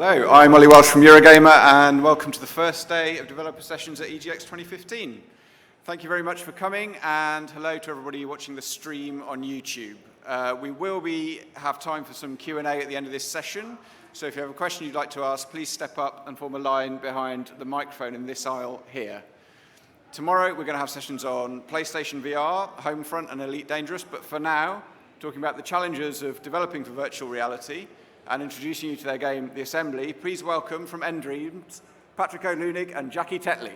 Hello, I'm Ollie Welsh from Eurogamer, and welcome to the first day of developer sessions at EGX 2015. Thank you very much for coming, and hello to everybody watching the stream on YouTube. We will have time for some Q&A at the end of this session, so if you have a question you'd like to ask, please step up and form a line behind the microphone in this aisle here. Tomorrow we're going to have sessions on PlayStation VR, Homefront, and Elite Dangerous, but for now, talking about the challenges of developing for virtual reality, and introducing you to their game, The Assembly, please welcome from nDreams, Patrick O'Lunig and Jackie Tetley.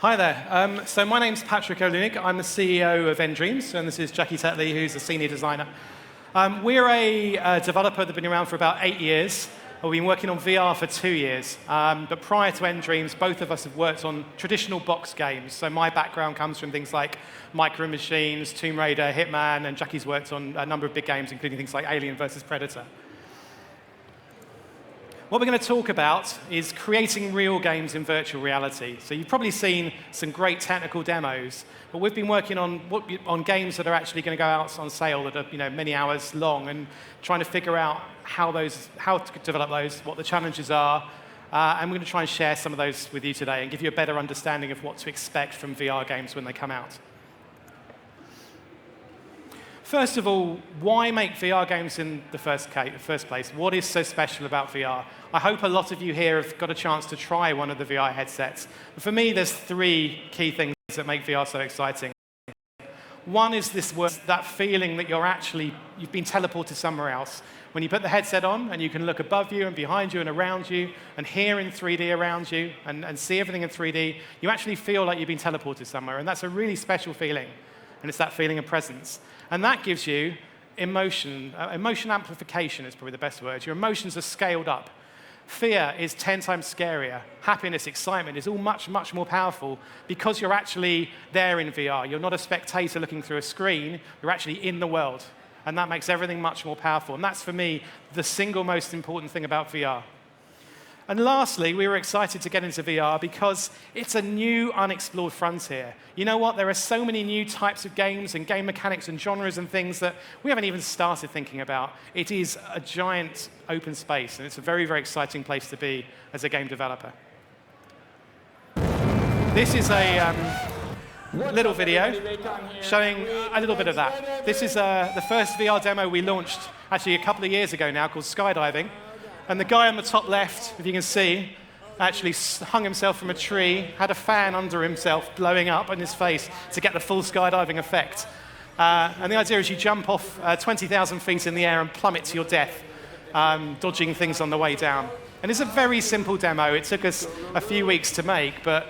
Hi there. So my name's Patrick O'Lunig. I'm the CEO of nDreams, and this is Jackie Tetley, who's a senior designer. We're a developer that's been around for about 8 years. We've been working on VR for 2 years. But prior to nDreams, both of us have worked on traditional box games. So my background comes from things like Micro Machines, Tomb Raider, Hitman, and Jackie's worked on a number of big games, including things like Alien vs. Predator. What we're going to talk about is creating real games in virtual reality. So you've probably seen some great technical demos, but we've been working on games that are actually going to go out on sale that are many hours long, and trying to figure out how to develop those, what the challenges are, and we're going to try and share some of those with you today and give you a better understanding of what to expect from VR games when they come out. First of all, why make VR games in the first place? What is so special about VR? I hope a lot of you here have got a chance to try one of the VR headsets. But for me, there's 3 key things that make VR so exciting. One is that feeling that you've been teleported somewhere else. When you put the headset on and you can look above you and behind you and around you and hear in 3D around you and see everything in 3D, you actually feel like you've been teleported somewhere. And that's a really special feeling. And it's that feeling of presence. And that gives you emotion. Emotion amplification is probably the best word. Your emotions are scaled up. Fear is 10 times scarier. Happiness, excitement is all much, much more powerful because you're actually there in VR. You're not a spectator looking through a screen. You're actually in the world. And that makes everything much more powerful. And that's, for me, the single most important thing about VR. And lastly, we were excited to get into VR because it's a new, unexplored frontier. You know what? There are so many new types of games and game mechanics and genres and things that we haven't even started thinking about. It is a giant open space, and it's a very, very exciting place to be as a game developer. This is a little video showing a little bit of that. This is the first VR demo we launched actually a couple of years ago now, called Skydiving. And the guy on the top left, if you can see, actually hung himself from a tree, had a fan under himself blowing up in his face to get the full skydiving effect. And the idea is you jump off 20,000 feet in the air and plummet to your death, dodging things on the way down. And it's a very simple demo. It took us a few weeks to make, but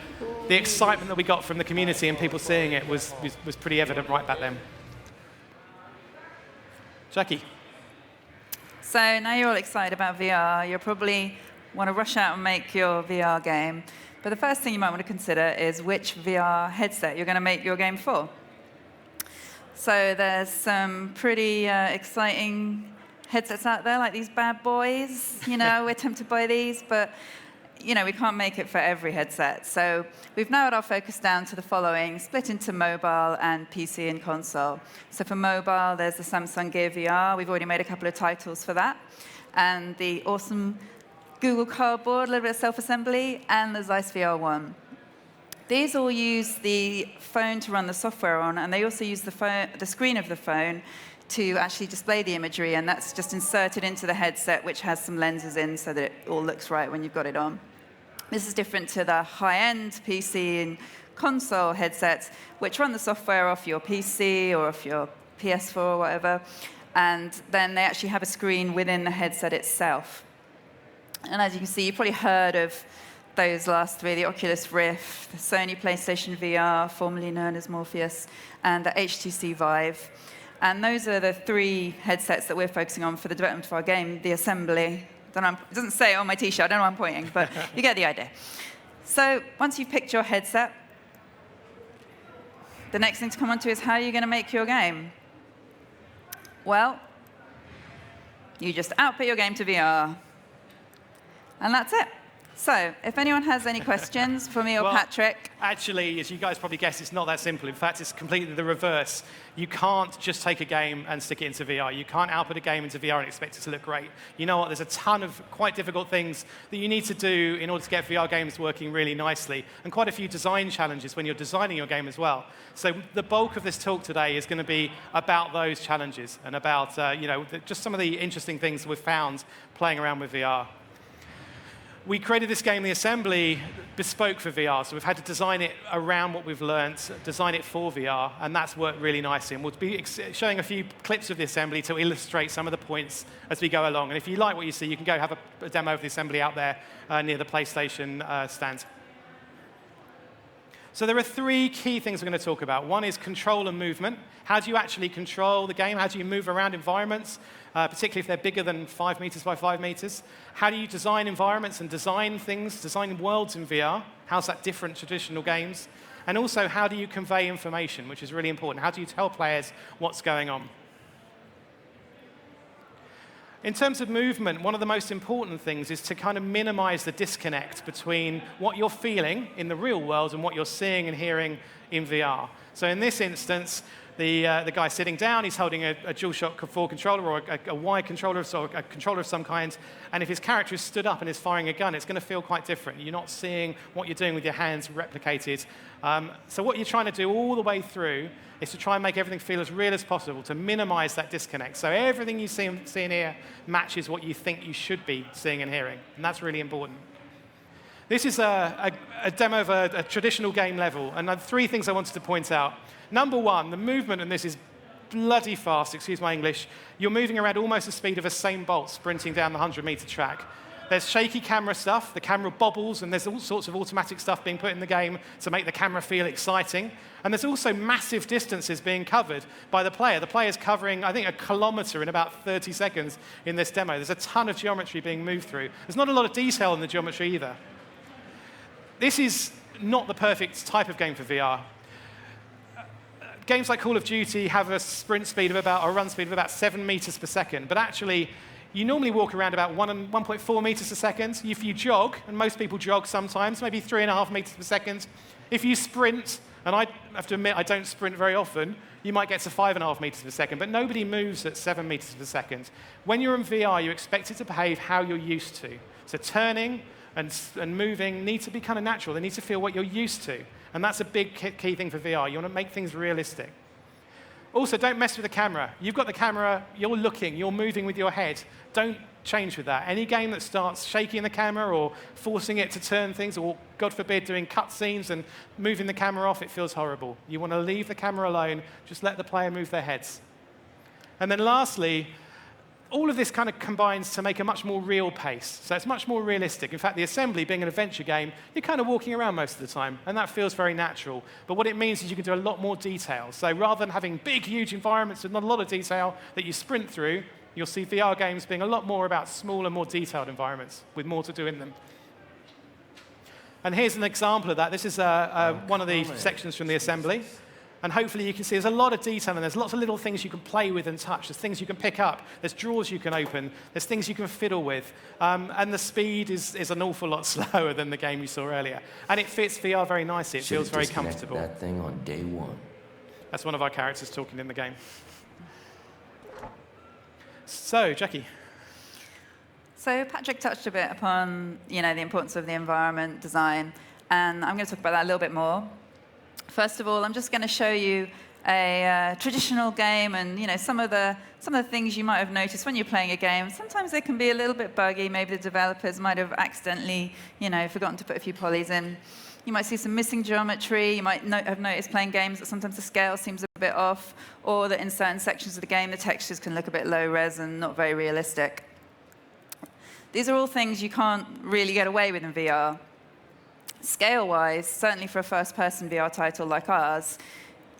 the excitement that we got from the community and people seeing it was pretty evident right back then. Jackie. So now you're all excited about VR. You'll probably want to rush out and make your VR game. But the first thing you might want to consider is which VR headset you're going to make your game for. So there's some pretty exciting headsets out there, like these bad boys. We're tempted by these, but we can't make it for every headset. So we've narrowed our focus down to the following, split into mobile and PC and console. So for mobile, there's the Samsung Gear VR. We've already made a couple of titles for that. And the awesome Google Cardboard, a little bit of self-assembly, and the Zeiss VR1. These all use the phone to run the software on, and they also use the screen of the phone to actually display the imagery, and that's just inserted into the headset, which has some lenses in so that it all looks right when you've got it on. This is different to the high-end PC and console headsets, which run the software off your PC or off your PS4 or whatever, and then they actually have a screen within the headset itself. And as you can see, you've probably heard of those last 3, the Oculus Rift, the Sony PlayStation VR, formerly known as Morpheus, and the HTC Vive. And those are the 3 headsets that we're focusing on for the development of our game, The Assembly. It doesn't say it on my T-shirt, I don't know why I'm pointing, but you get the idea. So once you've picked your headset, the next thing to come on to is how you're going to make your game. Well, you just output your game to VR. And that's it. So, if anyone has any questions for me or Patrick. Actually, as you guys probably guessed, it's not that simple. In fact, it's completely the reverse. You can't just take a game and stick it into VR. You can't output a game into VR and expect it to look great. You know what? There's a ton of quite difficult things that you need to do in order to get VR games working really nicely, and quite a few design challenges when you're designing your game as well. So the bulk of this talk today is going to be about those challenges and about just some of the interesting things we've found playing around with VR. We created this game, the assembly, bespoke for VR, so we've had to design it around what we've learned, design it for VR, and that's worked really nicely. And we'll be showing a few clips of the assembly to illustrate some of the points as we go along. And if you like what you see, you can go have a demo of the assembly out there near the PlayStation stand. So there are three key things we're going to talk about. One is control and movement. How do you actually control the game? How do you move around environments, particularly if they're bigger than 5 meters by 5 meters? How do you design environments and design things, design worlds in VR? How's that different to traditional games? And also, how do you convey information, which is really important? How do you tell players what's going on? In terms of movement, one of the most important things is to kind of minimize the disconnect between what you're feeling in the real world and what you're seeing and hearing in VR. So in this instance, the guy sitting down, he's holding a DualShock 4 controller or a Y controller, so a controller of some kind, and if his character is stood up and is firing a gun, it's going to feel quite different. You're not seeing what you're doing with your hands replicated. So what you're trying to do all the way through is to try and make everything feel as real as possible, to minimize that disconnect. So everything you see and hear matches what you think you should be seeing and hearing, and that's really important. This is a demo of a traditional game level, and three things I wanted to point out. Number one, the movement, and this is bloody fast, excuse my English. You're moving around almost the speed of a Usain Bolt sprinting down the 100-meter track. There's shaky camera stuff, the camera bobbles, and there's all sorts of automatic stuff being put in the game to make the camera feel exciting. And there's also massive distances being covered by the player. The player's covering, I think, 1 kilometer in about 30 seconds in this demo. There's a ton of geometry being moved through. There's not a lot of detail in the geometry either. This is not the perfect type of game for VR. Games like Call of Duty have a sprint speed of about, or a run speed of about 7 meters per second, but actually, you normally walk around about 1.4 meters a second. If you jog, and most people jog sometimes, maybe 3.5 meters per second. If you sprint, and I have to admit I don't sprint very often, you might get to 5.5 meters per second, but nobody moves at 7 meters per second. When you're in VR, you're expected to behave how you're used to. So turning and moving need to be kind of natural. They need to feel what you're used to. And that's a big key thing for VR. You want to make things realistic. Also, don't mess with the camera. You've got the camera, you're looking, you're moving with your head. Don't change with that. Any game that starts shaking the camera or forcing it to turn things, or, God forbid, doing cutscenes and moving the camera off, it feels horrible. You want to leave the camera alone, just let the player move their heads. And then lastly, all of this kind of combines to make a much more real pace. So it's much more realistic. In fact, the assembly, being an adventure game, you're kind of walking around most of the time, and that feels very natural. But what it means is you can do a lot more detail. So rather than having big, huge environments with not a lot of detail that you sprint through, you'll see VR games being a lot more about smaller, more detailed environments with more to do in them. And here's an example of that. This is one of the sections from the assembly. And hopefully you can see there's a lot of detail, and there's lots of little things you can play with and touch. There's things you can pick up. There's drawers you can open. There's things you can fiddle with. And the speed is an awful lot slower than the game you saw earlier. And it fits VR very nicely. It feels very comfortable. That thing on day one. That's one of our characters talking in the game. So, Jackie. So Patrick touched a bit upon, the importance of the environment design, and I'm going to talk about that a little bit more. First of all, I'm just going to show you a traditional game, and some of the things you might have noticed when you're playing a game. Sometimes they can be a little bit buggy. Maybe the developers might have accidentally, forgotten to put a few polys in. You might see some missing geometry. You might have noticed playing games that sometimes the scale seems a bit off, or that in certain sections of the game the textures can look a bit low res and not very realistic. These are all things you can't really get away with in VR. Scale-wise, certainly for a first-person VR title like ours,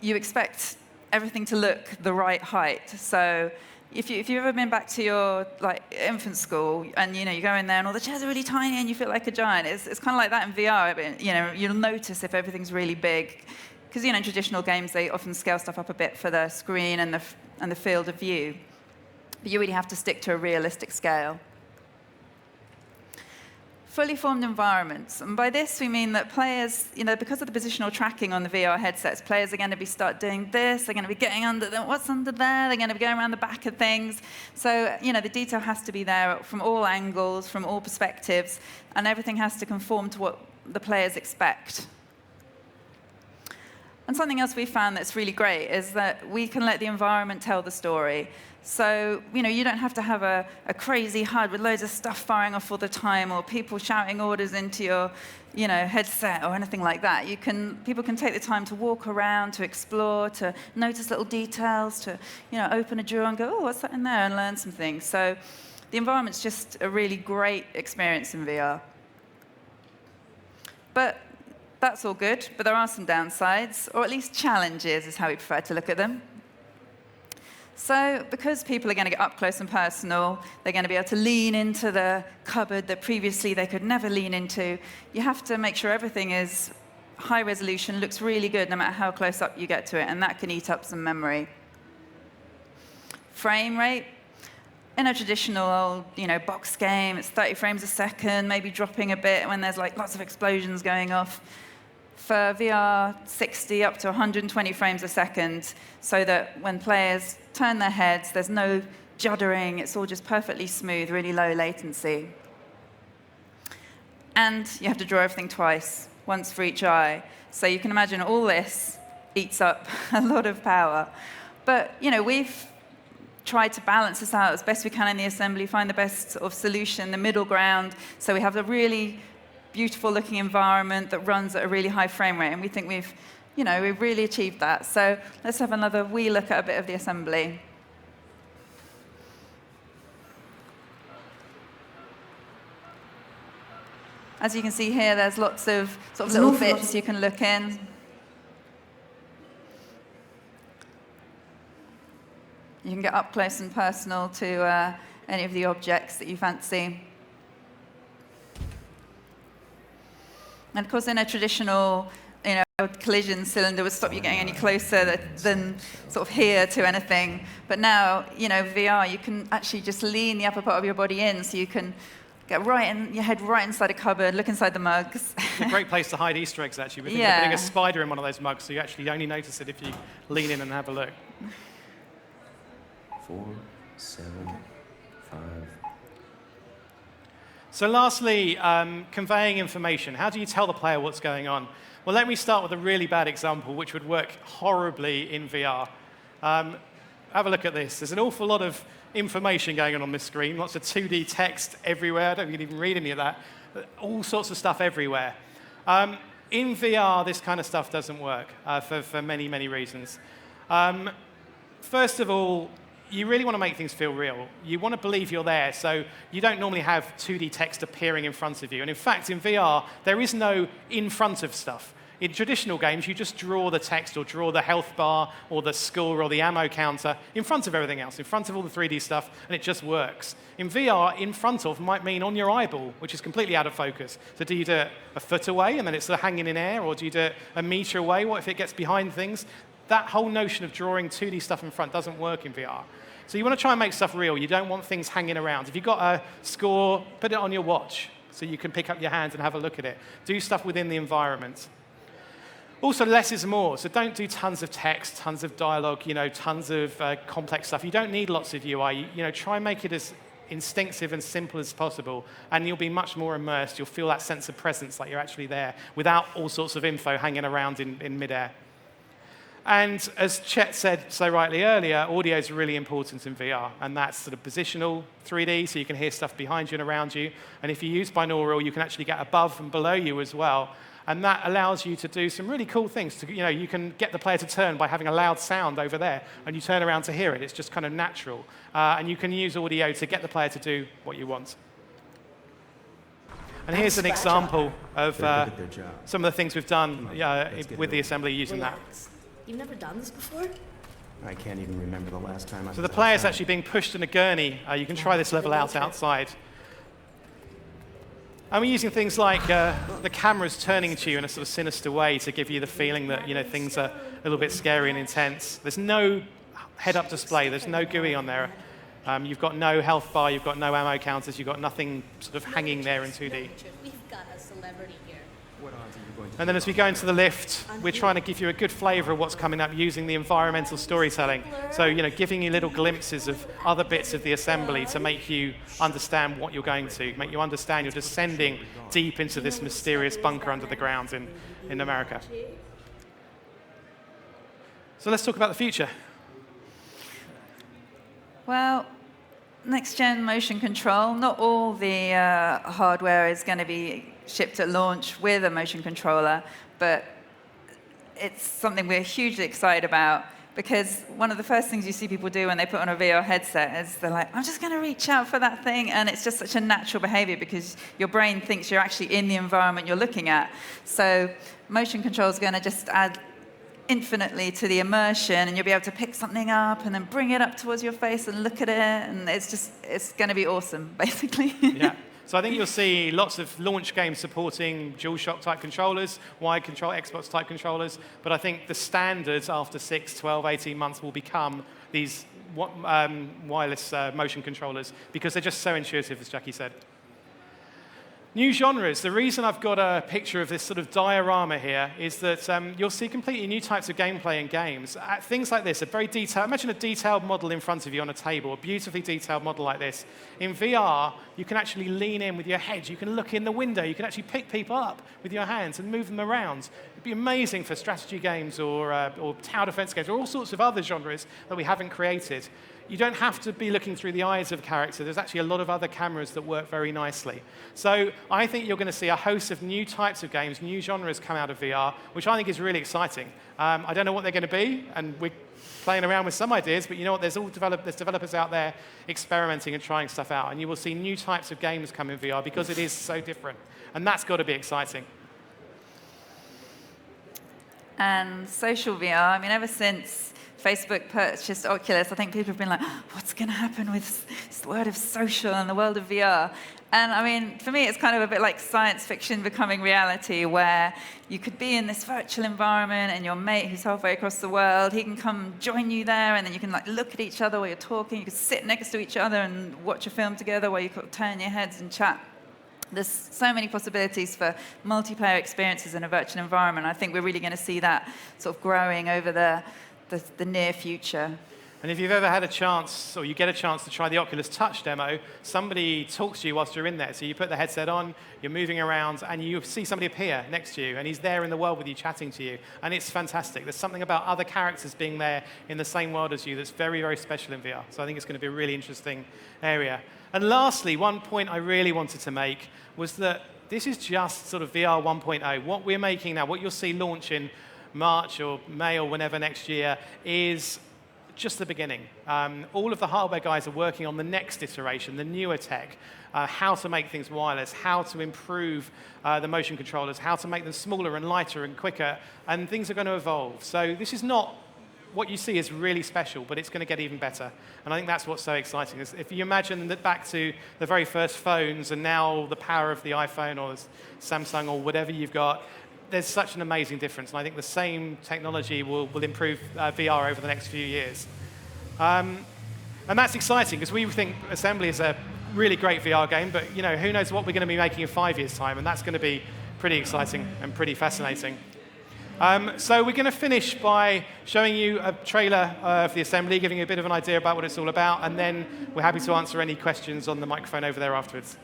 you expect everything to look the right height. So if you've ever been back to your infant school, and you go in there and all the chairs are really tiny and you feel like a giant, it's kind of like that in VR. You'll notice if everything's really big, because in traditional games they often scale stuff up a bit for the screen and the field of view. But you really have to stick to a realistic scale. fully formed environments. And by this, we mean that players, because of the positional tracking on the VR headsets, players are going to start doing this, they're going to be getting under what's under there, they're going to be going around the back of things. So, the detail has to be there from all angles, from all perspectives, and everything has to conform to what the players expect. And something else we found that's really great is that we can let the environment tell the story. So, you don't have to have a crazy HUD with loads of stuff firing off all the time or people shouting orders into your, headset or anything like that. People can take the time to walk around, to explore, to notice little details, to, open a drawer and go, oh, what's that in there, and learn some things. So the environment's just a really great experience in VR. But that's all good, but there are some downsides, or at least challenges is how we prefer to look at them. So because people are going to get up close and personal, they're going to be able to lean into the cupboard that previously they could never lean into, you have to make sure everything is high resolution, looks really good no matter how close up you get to it, and that can eat up some memory. Frame rate. In a traditional old, box game, it's 30 frames a second, maybe dropping a bit when there's lots of explosions going off. For VR, 60 up to 120 frames a second, so that when players turn their heads, there's no juddering, it's all just perfectly smooth, really low latency. And you have to draw everything twice, once for each eye. So you can imagine all this eats up a lot of power. But, we've tried to balance this out as best we can in the assembly, find the best sort of solution, the middle ground, so we have a really beautiful looking environment that runs at a really high frame rate, and we think we've really achieved that. So let's have another wee look at a bit of the assembly. As you can see here, there's lots of sort of little bits you can look in. You can get up close and personal to any of the objects that you fancy. And of course, in a traditional, collision cylinder would stop you getting any closer than sort of here to anything. But now, VR, you can actually just lean the upper part of your body in, so you can get your head right inside a cupboard, look inside the mugs. It's a great place to hide Easter eggs, actually. We're thinking of putting a spider in one of those mugs, so you actually only notice it if you lean in and have a look. 4, 7, 5. So lastly, conveying information. How do you tell the player what's going on? Well, let me start with a really bad example, which would work horribly in VR. Have a look at this. There's an awful lot of information going on this screen, lots of 2D text everywhere. I don't think you can even read any of that. All sorts of stuff everywhere. In VR, this kind of stuff doesn't work for many, many reasons. First of all, you really want to make things feel real. You want to believe you're there, so you don't normally have 2D text appearing in front of you. And in fact, in VR, there is no in front of stuff. In traditional games, you just draw the text or draw the health bar or the score or the ammo counter in front of everything else, in front of all the 3D stuff, and it just works. In VR, in front of might mean on your eyeball, which is completely out of focus. So do you do it a foot away and then it's hanging in air, or do you do it a meter away? What if it gets behind things? That whole notion of drawing 2D stuff in front doesn't work in VR. So you want to try and make stuff real. You don't want things hanging around. If you've got a score, put it on your watch so you can pick up your hands and have a look at it. Do stuff within the environment. Also, less is more. So don't do tons of text, tons of dialogue, tons of complex stuff. You don't need lots of UI. Try and make it as instinctive and simple as possible, and you'll be much more immersed. You'll feel that sense of presence, like you're actually there, without all sorts of info hanging around in midair. And as Chet said so rightly earlier, audio is really important in VR, and that's sort of positional 3D, so you can hear stuff behind you and around you. And if you use binaural, you can actually get above and below you as well. And that allows you to do some really cool things. You can get the player to turn by having a loud sound over there, and you turn around to hear it. It's just kind of natural. And you can use audio to get the player to do what you want. And here's an example of some of the things we've done with the assembly using that. You've never done this before? I can't even remember the last time I was So the player's actually being pushed in a gurney. You can try this level out outside. And we're using things like the camera's turning to you in a sort of sinister way to give you the feeling that things are a little bit scary and intense. There's no head-up display. There's no GUI on there. You've got no health bar, you've got no ammo counters, you've got nothing sort of hanging there in 2D. We've got a celebrity here. What odds are you going to And then as we go into the lift, we're trying to give you a good flavor of what's coming up using the environmental storytelling. So, giving you little glimpses of other bits of the assembly to make you understand what you're going to, make you understand you're descending deep into this mysterious bunker under the ground in America. So let's talk about the future. Well, next-gen motion control, not all the hardware is going to be shipped at launch with a motion controller, but it's something we're hugely excited about, because one of the first things you see people do when they put on a VR headset is they're like, I'm just going to reach out for that thing, and it's just such a natural behavior because your brain thinks you're actually in the environment you're looking at. So motion control is going to just add infinitely to the immersion, and you'll be able to pick something up and then bring it up towards your face and look at it, and it's going to be awesome, basically. Yeah. So I think you'll see lots of launch games supporting DualShock type controllers, wide control Xbox type controllers, but I think the standards after 6, 12, 18 months will become these wireless motion controllers, because they're just so intuitive, as Jackie said. New genres. The reason I've got a picture of this sort of diorama here is that you'll see completely new types of gameplay in games. Things like this, a very detailed, imagine a detailed model in front of you on a table, a beautifully detailed model like this. In VR, you can actually lean in with your head. You can look in the window. You can actually pick people up with your hands and move them around. It'd be amazing for strategy games or tower defense games or all sorts of other genres that we haven't created. You don't have to be looking through the eyes of a character. There's actually a lot of other cameras that work very nicely. So I think you're going to see a host of new types of games, new genres come out of VR, which I think is really exciting. I don't know what they're going to be, and we're playing around with some ideas, but you know what? There's developers out there experimenting and trying stuff out, and you will see new types of games come in VR because it is so different, and that's got to be exciting. And social VR, I mean, ever since Facebook purchased Oculus, I think people have been like, what's going to happen with this word of social and the world of VR? And I mean, for me, it's kind of a bit like science fiction becoming reality, where you could be in this virtual environment and your mate who's halfway across the world, he can come join you there, and then you can like look at each other while you're talking. You can sit next to each other and watch a film together while you kind of turn your heads and chat. There's so many possibilities for multiplayer experiences in a virtual environment. I think we're really going to see that sort of growing over the near future. And if you've ever had a chance, or you get a chance to try the Oculus Touch demo, somebody talks to you whilst you're in there. So you put the headset on, you're moving around, and you see somebody appear next to you, and he's there in the world with you, chatting to you. And it's fantastic. There's something about other characters being there in the same world as you that's very, very special in VR. So I think it's going to be a really interesting area. And lastly, one point I really wanted to make was that this is just sort of VR 1.0. What we're making now, what you'll see launch in March or May or whenever next year, is just the beginning. All of the hardware guys are working on the next iteration, the newer tech, how to make things wireless, how to improve the motion controllers, how to make them smaller and lighter and quicker, and things are going to evolve. So this is not what you see is really special, but it's going to get even better. And I think that's what's so exciting. If you imagine that back to the very first phones and now the power of the iPhone or Samsung or whatever you've got, there's such an amazing difference. And I think the same technology will improve VR over the next few years. And that's exciting because we think Assembly is a really great VR game, but who knows what we're going to be making in 5 years' time, and that's going to be pretty exciting and pretty fascinating. So we're going to finish by showing you a trailer of the Assembly, giving you a bit of an idea about what it's all about, and then we're happy to answer any questions on the microphone over there afterwards.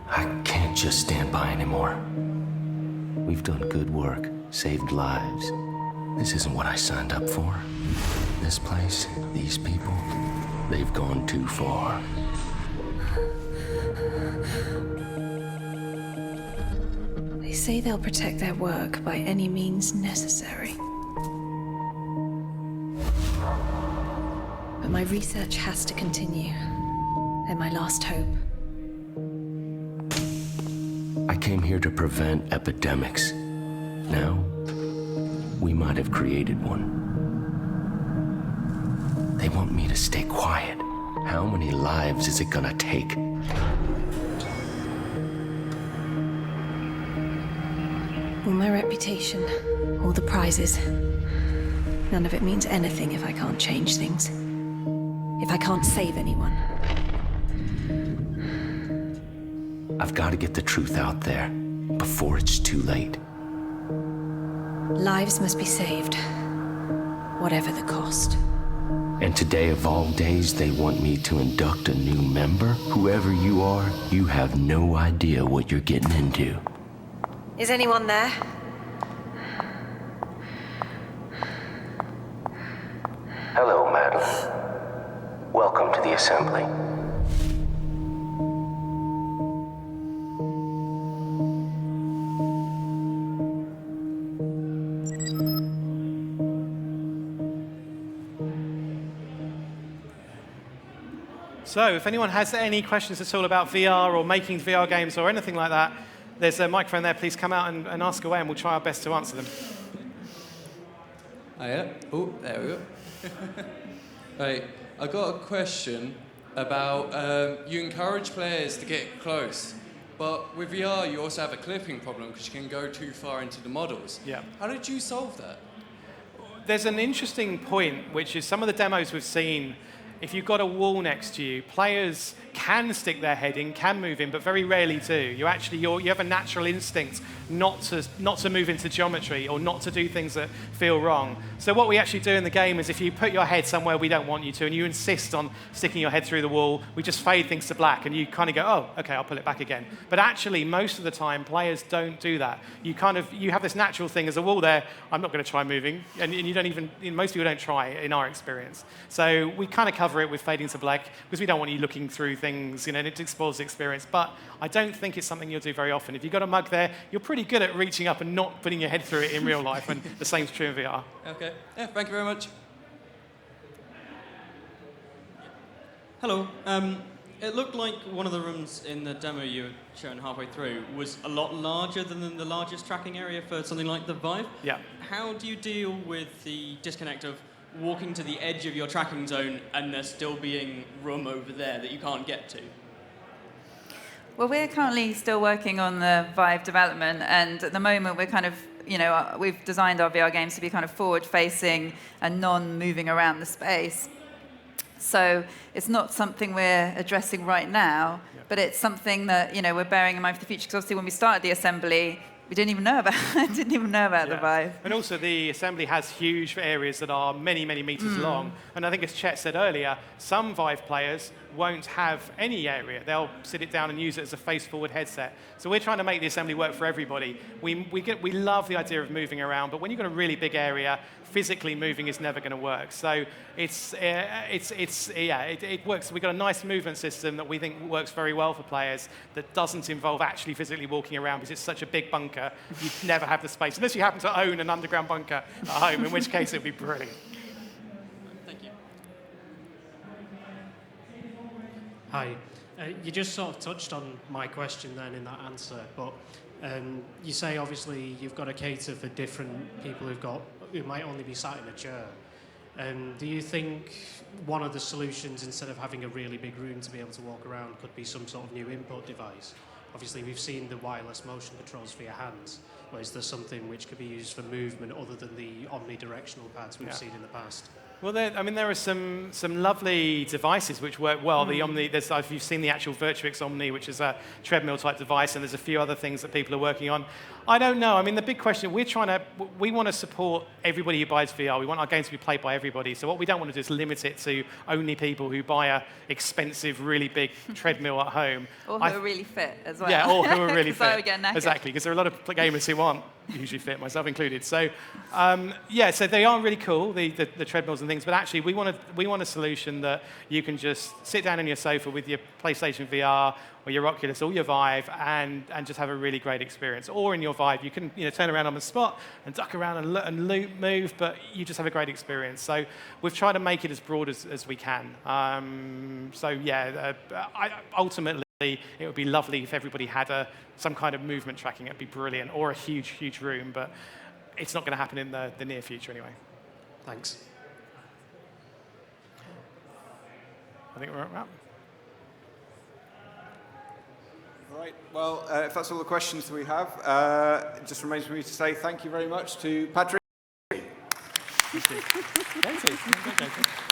I can't just stand by anymore. We've done good work, saved lives. This isn't what I signed up for. This place, these people, they've gone too far. They say they'll protect their work by any means necessary. But my research has to continue. They're my last hope. I came here to prevent epidemics. Now, we might have created one. They want me to stay quiet. How many lives is it gonna take? All my reputation, all the prizes. None of it means anything if I can't change things. If I can't save anyone. I've got to get the truth out there before it's too late. Lives must be saved. Whatever the cost. And today of all days, they want me to induct a new member? Whoever you are, you have no idea what you're getting into. Is anyone there? Hello, Madeline. Welcome to the assembly. So if anyone has any questions at all about VR or making VR games or anything like that, there's a microphone there. Please come out and ask away, and we'll try our best to answer them. Hiya. Oh, there we go. Right, I've got a question about you encourage players to get close, but with VR you also have a clipping problem because you can go too far into the models. Yeah. How did you solve that? There's an interesting point, which is some of the demos we've seen. If you've got a wall next to you, players can stick their head in, can move in, but very rarely do. You have a natural instinct not to move into geometry or not to do things that feel wrong. So what we actually do in the game is if you put your head somewhere we don't want you to and you insist on sticking your head through the wall, we just fade things to black and you kind of go, oh, okay, I'll pull it back again. But actually, most of the time, players don't do that. You have this natural thing, there's a wall there, I'm not going to try moving, and you don't even, most people don't try in our experience. So we kind of cover it with fading to black because we don't want you looking through things, and it spoils the experience. But I don't think it's something you'll do very often. If you've got a mug there, you're pretty good at reaching up and not putting your head through it in real life, and the same's true in VR. Okay. Yeah, thank you very much. Hello. It looked like one of the rooms in the demo you were showing halfway through was a lot larger than the largest tracking area for something like the Vive. Yeah. How do you deal with the disconnect of walking to the edge of your tracking zone and there still being room over there that you can't get to? Well, we're currently still working on the Vive development, and at the moment we're kind of, we've designed our VR games to be kind of forward-facing and non-moving around the space. So it's not something we're addressing right now, but it's something that we're bearing in mind for the future. Because obviously, when we started the assembly, we didn't even know about the Vive. And also, the assembly has huge areas that are many, many meters long. And I think, as Chet said earlier, some Vive players won't have any area. They'll sit it down and use it as a face-forward headset. So we're trying to make the assembly work for everybody. We love the idea of moving around, but when you've got a really big area, physically moving is never going to work. So it works. We've got a nice movement system that we think works very well for players that doesn't involve actually physically walking around because it's such a big bunker. You'd never have the space, unless you happen to own an underground bunker at home, in which case it would be brilliant. Thank you. Hi. You just sort of touched on my question then in that answer, but you say obviously you've got to cater for different people who might only be sat in a chair. Do you think one of the solutions, instead of having a really big room to be able to walk around, could be some sort of new input device? Obviously, we've seen the wireless motion controls for your hands, but is there something which could be used for movement other than the omnidirectional pads we've seen in the past? Well, there are some lovely devices which work well. The Omni, if you've seen the actual Virtuix Omni, which is a treadmill-type device, and there's a few other things that people are working on. I don't know. I mean, the big question, we want to support everybody who buys VR. We want our games to be played by everybody. So what we don't want to do is limit it to only people who buy a expensive, really big treadmill at home. Or who are really fit as well. Yeah, or who are really fit. So we get knackered. Exactly, because there are a lot of gamers who aren't usually fit, myself included. So, so they are really cool, the treadmills and things. But actually, we want a solution that you can just sit down on your sofa with your PlayStation VR or your Oculus or your Vive and just have a really great experience. Or in your Vive, you can turn around on the spot and duck around and move, but you just have a great experience. So we've tried to make it as broad as we can. Ultimately, it would be lovely if everybody had some kind of movement tracking. It'd be brilliant, or a huge, huge room, but it's not going to happen in the near future anyway. Thanks. I think we're at that. Right, well, if that's all the questions we have, it just remains for me to say thank you very much to Patrick. Thank you. Go to.